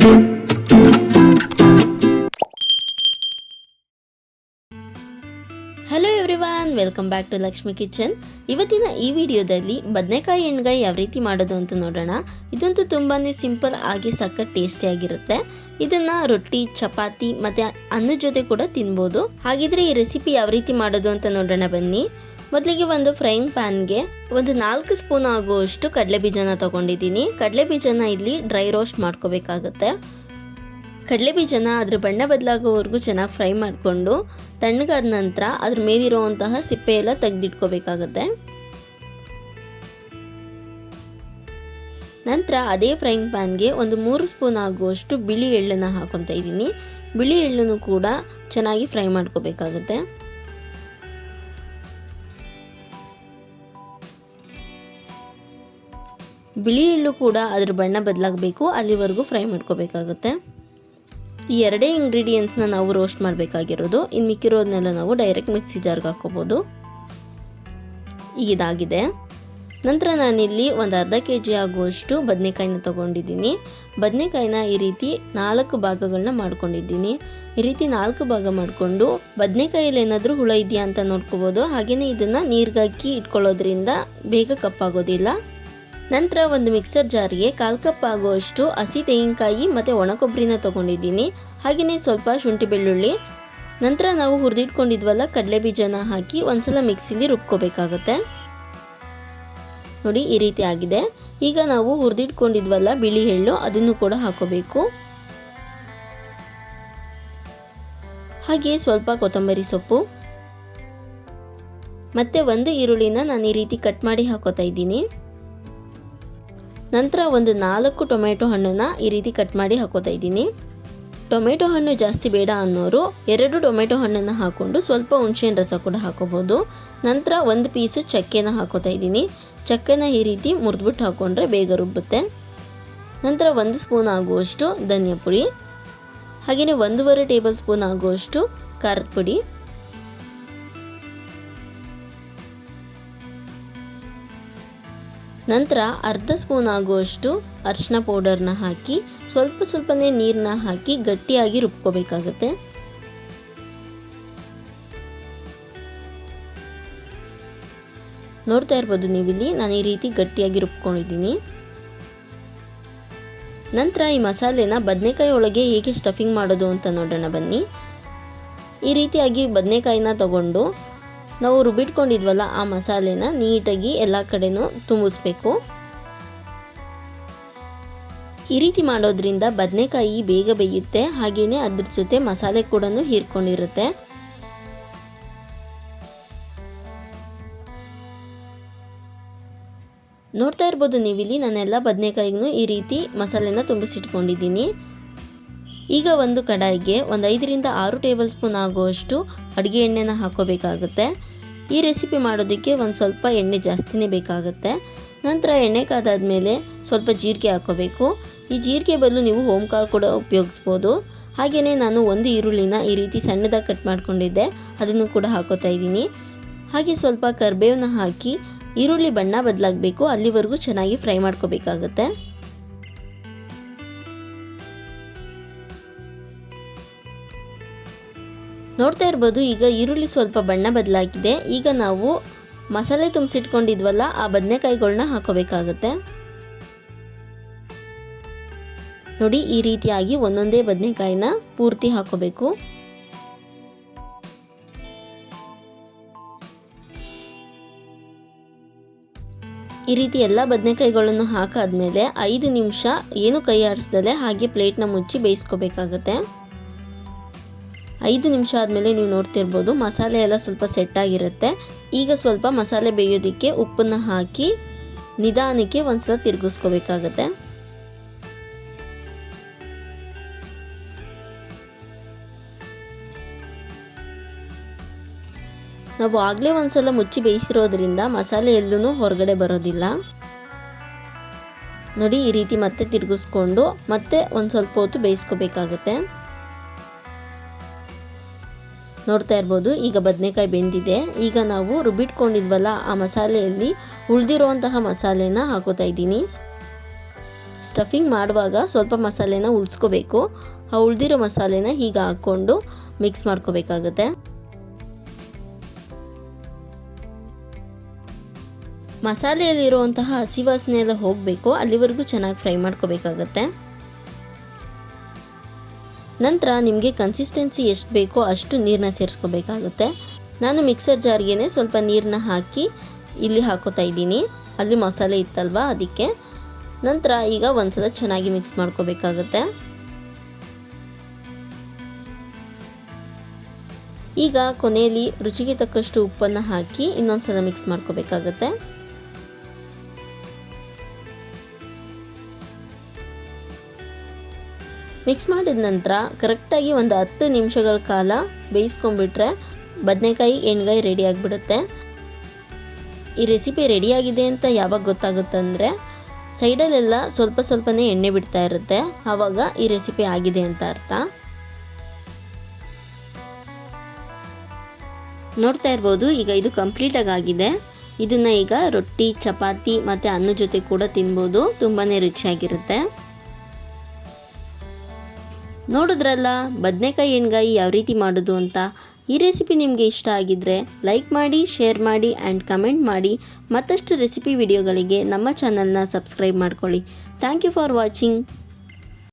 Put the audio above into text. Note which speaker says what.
Speaker 1: Hello everyone, welcome back to Lakshmi kitchen. ಇವತ್ತಿನ ಈ ವಿಡಿಯೋದಲ್ಲಿ ಬದನೆಕಾಯಿ ಎಣ್ಗಾಯಿ ಯಾವ ರೀತಿ ಮಾಡೋದು ಅಂತ ನೋಡೋಣ. ಇದಂತೂ ತುಂಬಾ ಸಿಂಪಲ್ ಆಗಿ ಸಖತ್ ಟೇಸ್ಟಿಯಾಗಿರುತ್ತೆ. ಇದನ್ನು ರೊಟ್ಟಿ, ಚಪಾತಿ ಮತ್ತು ಅನ್ನದ ಜೊತೆ ಕೂಡ ತಿನ್ಬೋದು. ಹಾಗಿದ್ರೆ ಈ ರೆಸಿಪಿ ಯಾವ ರೀತಿ ಮಾಡೋದು ಅಂತ ನೋಡೋಣ ಬನ್ನಿ. ಮೊದಲಿಗೆ ಒಂದು ಫ್ರೈಯಿಂಗ್ ಪ್ಯಾನ್ಗೆ ಒಂದು 4 ಸ್ಪೂನ್ ಆಗುವಷ್ಟು ಕಡಲೆ ಬೀಜನ ತೊಗೊಂಡಿದ್ದೀನಿ. ಕಡಲೆ ಬೀಜನ ಇಲ್ಲಿ ಡ್ರೈ ರೋಸ್ಟ್ ಮಾಡ್ಕೋಬೇಕಾಗುತ್ತೆ. ಕಡಲೆ ಬೀಜನ ಅದ್ರ ಬಣ್ಣ ಬದಲಾಗೋವರೆಗೂ ಚೆನ್ನಾಗಿ ಫ್ರೈ ಮಾಡಿಕೊಂಡು ತಣ್ಣಗಾದ ನಂತರ ಅದ್ರ ಮೇಲಿರುವಂತಹ ಸಿಪ್ಪೆ ಎಲ್ಲ ತೆಗೆದಿಟ್ಕೋಬೇಕಾಗತ್ತೆ. ನಂತರ ಅದೇ ಫ್ರೈಯಿಂಗ್ ಪ್ಯಾನ್ಗೆ ಒಂದು 3 ಸ್ಪೂನ್ ಆಗುವಷ್ಟು ಬಿಳಿ ಎಳ್ಳನ್ನು ಹಾಕೊತಾ ಇದ್ದೀನಿ. ಬಿಳಿ ಎಳ್ಳನ್ನು ಕೂಡ ಚೆನ್ನಾಗಿ ಫ್ರೈ ಮಾಡ್ಕೋಬೇಕಾಗುತ್ತೆ. ಬಿಳಿ ಎಳ್ಳು ಕೂಡ ಅದ್ರ ಬಣ್ಣ ಬದಲಾಗಬೇಕು, ಅಲ್ಲಿವರೆಗೂ ಫ್ರೈ ಮಾಡ್ಕೋಬೇಕಾಗುತ್ತೆ. ಈ ಎರಡೇ ಇಂಗ್ರೀಡಿಯೆಂಟ್ಸ್ನ ನಾವು ರೋಸ್ಟ್ ಮಾಡಬೇಕಾಗಿರೋದು. ಇನ್ನು ಮಿಕ್ಕಿರೋದನ್ನೆಲ್ಲ ನಾವು ಡೈರೆಕ್ಟ್ ಮಿಕ್ಸಿ ಜಾರ್ಗೆ ಹಾಕೋಬೋದು. ಇದಾಗಿದೆ. ನಂತರ ನಾನಿಲ್ಲಿ ಒಂದು ಅರ್ಧ kg ಆಗುವಷ್ಟು ಬದನೆಕಾಯಿನ ತೊಗೊಂಡಿದ್ದೀನಿ. ಬದನೆಕಾಯಿನ ಈ ರೀತಿ 4 ಭಾಗಗಳನ್ನ ಮಾಡ್ಕೊಂಡಿದ್ದೀನಿ. ಈ ರೀತಿ 4 ಭಾಗ ಮಾಡಿಕೊಂಡು ಬದನೆಕಾಯಲ್ಲಿ ಏನಾದರೂ ಹುಳ ಇದೆಯಾ ಅಂತ ನೋಡ್ಕೋಬೋದು. ಹಾಗೆಯೇ ಇದನ್ನು ನೀರಿಗೆ ಹಾಕಿ ಇಟ್ಕೊಳ್ಳೋದ್ರಿಂದ ಬೇಗ ಕಪ್ಪಾಗೋದಿಲ್ಲ. ನಂತರ ಒಂದು ಮಿಕ್ಸರ್ ಜಾರ್ಗೆ 1/4 ಕಪ್ ಆಗುವಷ್ಟು ಹಸಿ ತೆಂಗಿನಕಾಯಿ ಮತ್ತು ಒಣಕೊಬ್ಬರಿನ ತೊಗೊಂಡಿದ್ದೀನಿ. ಹಾಗೆಯೇ ಸ್ವಲ್ಪ ಶುಂಠಿ ಬೆಳ್ಳುಳ್ಳಿ. ನಂತರ ನಾವು ಹುರಿದಿಟ್ಕೊಂಡಿದ್ವಲ್ಲ ಕಡಲೆ ಬೀಜನ ಹಾಕಿ ಒಂದ್ಸಲ ಮಿಕ್ಸಿಲಿ ರುಬ್ಕೋಬೇಕಾಗತ್ತೆ. ನೋಡಿ, ಈ ರೀತಿ ಆಗಿದೆ. ಈಗ ನಾವು ಹುರಿದಿಟ್ಕೊಂಡಿದ್ವಲ್ಲ ಬಿಳಿ ಎಳ್ಳು, ಅದನ್ನು ಕೂಡ ಹಾಕೋಬೇಕು. ಹಾಗೆ ಸ್ವಲ್ಪ ಕೊತ್ತಂಬರಿ ಸೊಪ್ಪು ಮತ್ತು ಒಂದು ಈರುಳ್ಳಿನ ನಾನು ಈ ರೀತಿ ಕಟ್ ಮಾಡಿ ಹಾಕೋತಾ ಇದ್ದೀನಿ. ನಂತರ ಒಂದು 4 ಟೊಮೆಟೊ ಹಣ್ಣನ್ನು ಈ ರೀತಿ ಕಟ್ ಮಾಡಿ ಹಾಕೋತಾ ಇದ್ದೀನಿ. ಟೊಮೆಟೊ ಹಣ್ಣು ಜಾಸ್ತಿ ಬೇಡ ಅನ್ನೋರು 2 ಟೊಮೆಟೊ ಹಣ್ಣನ್ನು ಹಾಕ್ಕೊಂಡು ಸ್ವಲ್ಪ ಹುಣಸೆಹಣ್ಣು ರಸ ಕೂಡ ಹಾಕೋಬೋದು. ನಂತರ ಒಂದು ಪೀಸು ಚಕ್ಕೆನ ಹಾಕೋತಾ ಇದ್ದೀನಿ. ಚಕ್ಕೆನ ಈ ರೀತಿ ಮುರಿದ್ಬಿಟ್ಟು ಹಾಕ್ಕೊಂಡ್ರೆ ಬೇಗ ರುಬ್ಬುತ್ತೆ. ನಂತರ 1 ಸ್ಪೂನ್ ಆಗುವಷ್ಟು ಧನಿಯಾ ಪುಡಿ, ಹಾಗೆಯೇ 1.5 ಟೇಬಲ್ ಸ್ಪೂನ್ ಆಗುವಷ್ಟು ಖಾರದ ಪುಡಿ, ನಂತರ ಅರ್ಧ ಸ್ಪೂನ್ ಆಗುವಷ್ಟು ಅರಿಶಿನ ಪೌಡರ್ನ ಹಾಕಿ ಸ್ವಲ್ಪನೇ ನೀರನ್ನ ಹಾಕಿ ಗಟ್ಟಿಯಾಗಿ ರುಬ್ಕೋಬೇಕಾಗತ್ತೆ. ನೋಡ್ತಾ ಇರ್ಬೋದು ನೀವಿಲ್ಲಿ ನಾನು ಈ ರೀತಿ ಗಟ್ಟಿಯಾಗಿ ರುಬ್ಕೊಂಡಿದ್ದೀನಿ. ನಂತರ ಈ ಮಸಾಲೆನ ಬದನೆಕಾಯಿ ಒಳಗೆ ಹೇಗೆ ಸ್ಟಫಿಂಗ್ ಮಾಡೋದು ಅಂತ ನೋಡೋಣ ಬನ್ನಿ. ಈ ರೀತಿಯಾಗಿ ಬದನೆಕಾಯಿನ ತಗೊಂಡು ನಾವು ರುಬ್ಬಿಟ್ಕೊಂಡಿದ್ವಲ್ಲ ಆ ಮಸಾಲೆನ ನೀಟಾಗಿ ಎಲ್ಲ ಕಡೆನೂ ತುಂಬಿಸ್ಬೇಕು. ಈ ರೀತಿ ಮಾಡೋದ್ರಿಂದ ಬದನೆಕಾಯಿ ಬೇಗ ಬೇಯುತ್ತೆ, ಹಾಗೆಯೇ ಅದ್ರ ಜೊತೆ ಮಸಾಲೆ ಕೂಡ ಹೀರ್ಕೊಂಡಿರುತ್ತೆ. ನೋಡ್ತಾ ಇರ್ಬೋದು ನೀವಿಲ್ಲಿ ನಾನೆಲ್ಲ ಬದನೆಕಾಯಿಗೂ ಈ ರೀತಿ ಮಸಾಲೆನ ತುಂಬಿಸಿಟ್ಕೊಂಡಿದ್ದೀನಿ. ಈಗ ಒಂದು ಕಡಾಯಿಗೆ ಒಂದು 5 ರಿಂದ 6 ಟೇಬಲ್ ಸ್ಪೂನ್ ಆಗುವಷ್ಟು ಅಡುಗೆ ಎಣ್ಣೆನ ಹಾಕೋಬೇಕಾಗುತ್ತೆ. ಈ ರೆಸಿಪಿ ಮಾಡೋದಕ್ಕೆ ಒಂದು ಸ್ವಲ್ಪ ಎಣ್ಣೆ ಜಾಸ್ತಿನೇ ಬೇಕಾಗುತ್ತೆ. ನಂತರ ಎಣ್ಣೆ ಕಾದಾದ್ಮೇಲೆ ಸ್ವಲ್ಪ ಜೀರಿಗೆ ಹಾಕೋಬೇಕು. ಈ ಜೀರಿಗೆ ಬದಲು ನೀವು ಓಂಕಾಳು ಕೂಡ ಉಪಯೋಗಿಸ್ಬೋದು. ಹಾಗೆಯೇ ನಾನು ಒಂದು ಈರುಳ್ಳಿನ ಈ ರೀತಿ ಸಣ್ಣದಾಗಿ ಕಟ್ ಮಾಡ್ಕೊಂಡಿದ್ದೆ, ಅದನ್ನು ಕೂಡ ಹಾಕೋತಾ ಇದ್ದೀನಿ. ಹಾಗೆ ಸ್ವಲ್ಪ ಕರಿಬೇವನ್ನ ಹಾಕಿ ಈರುಳ್ಳಿ ಬಣ್ಣ ಬದಲಾಗಬೇಕು, ಅಲ್ಲಿವರೆಗೂ ಚೆನ್ನಾಗಿ ಫ್ರೈ ಮಾಡ್ಕೋಬೇಕಾಗತ್ತೆ. ನೋಡ್ತಾ ಇರ್ಬೋದು ಈಗ ಈರುಳ್ಳಿ ಸ್ವಲ್ಪ ಬಣ್ಣ ಬದಲಾಗಿದೆ. ಈಗ ನಾವು ಮಸಾಲೆ ತುಂಬಿಸಿಟ್ಕೊಂಡಿದ್ವಲ್ಲ ಆ ಬದನೆಕಾಯಿಗಳನ್ನ ಹಾಕೋಬೇಕಾಗತ್ತೆ. ನೋಡಿ, ಈ ರೀತಿಯಾಗಿ ಒಂದೊಂದೇ ಬದನೆಕಾಯಿನ ಪೂರ್ತಿ ಹಾಕೋಬೇಕು. ಈ ರೀತಿ ಎಲ್ಲ ಬದನೆಕಾಯಿಗಳನ್ನು ಹಾಕಾದ್ಮೇಲೆ 5 ನಿಮಿಷ ಏನು ಕೈ ಆಡಿಸ್ದಲೆ ಹಾಗೆ ಪ್ಲೇಟ್ನ ಮುಚ್ಚಿ ಬೇಯಿಸ್ಕೋಬೇಕಾಗತ್ತೆ. 5 ನಿಮಿಷ ಆದಮೇಲೆ ನೀವು ನೋಡ್ತಿರ್ಬೋದು ಮಸಾಲೆ ಎಲ್ಲ ಸ್ವಲ್ಪ ಸೆಟ್ ಆಗಿರುತ್ತೆ. ಈಗ ಸ್ವಲ್ಪ ಮಸಾಲೆ ಬೇಯೋದಕ್ಕೆ ಉಪ್ಪನ್ನು ಹಾಕಿ ನಿಧಾನಕ್ಕೆ ಒಂದ್ಸಲ ತಿರುಗಿಸ್ಕೋಬೇಕಾಗತ್ತೆ. ನಾವು ಆಗಲೇ ಒಂದ್ಸಲ ಮುಚ್ಚಿ ಬೇಯಿಸಿರೋದ್ರಿಂದ ಮಸಾಲೆ ಎಲ್ಲೂ ಹೊರಗಡೆ ಬರೋದಿಲ್ಲ. ನೋಡಿ, ಈ ರೀತಿ ಮತ್ತೆ ತಿರುಗಿಸ್ಕೊಂಡು ಮತ್ತೆ ಒಂದು ಸ್ವಲ್ಪ ಹೊತ್ತು ಬೇಯಿಸ್ಕೋಬೇಕಾಗತ್ತೆ. ನೋಡ್ತಾ ಇರ್ಬೋದು ಈಗ ಬದನೆಕಾಯಿ ಬೆಂದಿದೆ. ಈಗ ನಾವು ರುಬ್ಬಿಟ್ಕೊಂಡಿದ್ವಲ್ಲ ಆ ಮಸಾಲೆಯಲ್ಲಿ ಉಳಿದಿರುವಂತಹ ಮಸಾಲೆನ ಹಾಕೋತಾ ಇದ್ದೀನಿ. ಸ್ಟಫಿಂಗ್ ಮಾಡುವಾಗ ಸ್ವಲ್ಪ ಮಸಾಲೆನ ಉಳಿಸ್ಕೋಬೇಕು. ಆ ಉಳಿದಿರೋ ಮಸಾಲೆನ ಹೀಗೆ ಹಾಕ್ಕೊಂಡು ಮಿಕ್ಸ್ ಮಾಡ್ಕೋಬೇಕಾಗುತ್ತೆ. ಮಸಾಲೆಯಲ್ಲಿರುವಂತಹ ಹಸಿ ವಾಸನೆ ಎಲ್ಲ ಹೋಗಬೇಕು, ಅಲ್ಲಿವರೆಗೂ ಚೆನ್ನಾಗಿ ಫ್ರೈ ಮಾಡ್ಕೋಬೇಕಾಗತ್ತೆ. ನಂತರ ನಿಮಗೆ ಕನ್ಸಿಸ್ಟೆನ್ಸಿ ಎಷ್ಟು ಬೇಕೋ ಅಷ್ಟು ನೀರನ್ನ ಸೇರಿಸ್ಕೋಬೇಕಾಗುತ್ತೆ. ನಾನು ಮಿಕ್ಸರ್ ಜಾರ್ಗೆ ಸ್ವಲ್ಪ ನೀರನ್ನ ಹಾಕಿ ಇಲ್ಲಿ ಹಾಕೋತಾ ಇದ್ದೀನಿ, ಅಲ್ಲಿ ಮಸಾಲೆ ಇತ್ತಲ್ವ ಅದಕ್ಕೆ. ನಂತರ ಈಗ ಒಂದ್ಸಲ ಚೆನ್ನಾಗಿ ಮಿಕ್ಸ್ ಮಾಡ್ಕೋಬೇಕಾಗುತ್ತೆ. ಈಗ ಕೊನೆಯಲ್ಲಿ ರುಚಿಗೆ ತಕ್ಕಷ್ಟು ಉಪ್ಪನ್ನು ಹಾಕಿ ಇನ್ನೊಂದ್ಸಲ ಮಿಕ್ಸ್ ಮಾಡ್ಕೋಬೇಕಾಗುತ್ತೆ. ಮಿಕ್ಸ್ ಮಾಡಿದ ನಂತರ ಕರೆಕ್ಟಾಗಿ ಒಂದು 10 ನಿಮಿಷಗಳ ಕಾಲ ಬೇಯಿಸ್ಕೊಂಡ್ಬಿಟ್ರೆ ಬದನೆಕಾಯಿ ಎಣ್ಗಾಯಿ ರೆಡಿ ಆಗಿಬಿಡುತ್ತೆ. ಈ ರೆಸಿಪಿ ರೆಡಿಯಾಗಿದೆ ಅಂತ ಯಾವಾಗ ಗೊತ್ತಾಗುತ್ತಂದರೆ ಸೈಡಲ್ಲೆಲ್ಲ ಸ್ವಲ್ಪನೇ ಎಣ್ಣೆ ಬಿಡ್ತಾ ಇರುತ್ತೆ, ಆವಾಗ ಈ ರೆಸಿಪಿ ಆಗಿದೆ ಅಂತ ಅರ್ಥ. ನೋಡ್ತಾ ಇರ್ಬೋದು, ಈಗ ಇದು ಕಂಪ್ಲೀಟಾಗಿ ಆಗಿದೆ. ಇದನ್ನು ಈಗ ರೊಟ್ಟಿ, ಚಪಾತಿ ಮತ್ತು ಅನ್ನದ ಜೊತೆ ಕೂಡ ತಿನ್ಬೋದು, ತುಂಬಾ ರುಚಿಯಾಗಿರುತ್ತೆ. ನೋಡಿದ್ರಲ್ಲ ಬದನೆಕಾಯಿ ಎಣ್ಗಾಯಿ ಯಾವ ರೀತಿ ಮಾಡೋದು ಅಂತ. ಈ ರೆಸಿಪಿ ನಿಮಗೆ ಇಷ್ಟ ಆಗಿದ್ದರೆ ಲೈಕ್ ಮಾಡಿ, ಶೇರ್ ಮಾಡಿ ಆ್ಯಂಡ್ ಕಮೆಂಟ್ ಮಾಡಿ. ಮತ್ತಷ್ಟು ರೆಸಿಪಿ ವಿಡಿಯೋಗಳಿಗೆ ನಮ್ಮ ಚಾನಲ್ನ ಸಬ್ಸ್ಕ್ರೈಬ್ ಮಾಡ್ಕೊಳ್ಳಿ. Thank you for watching.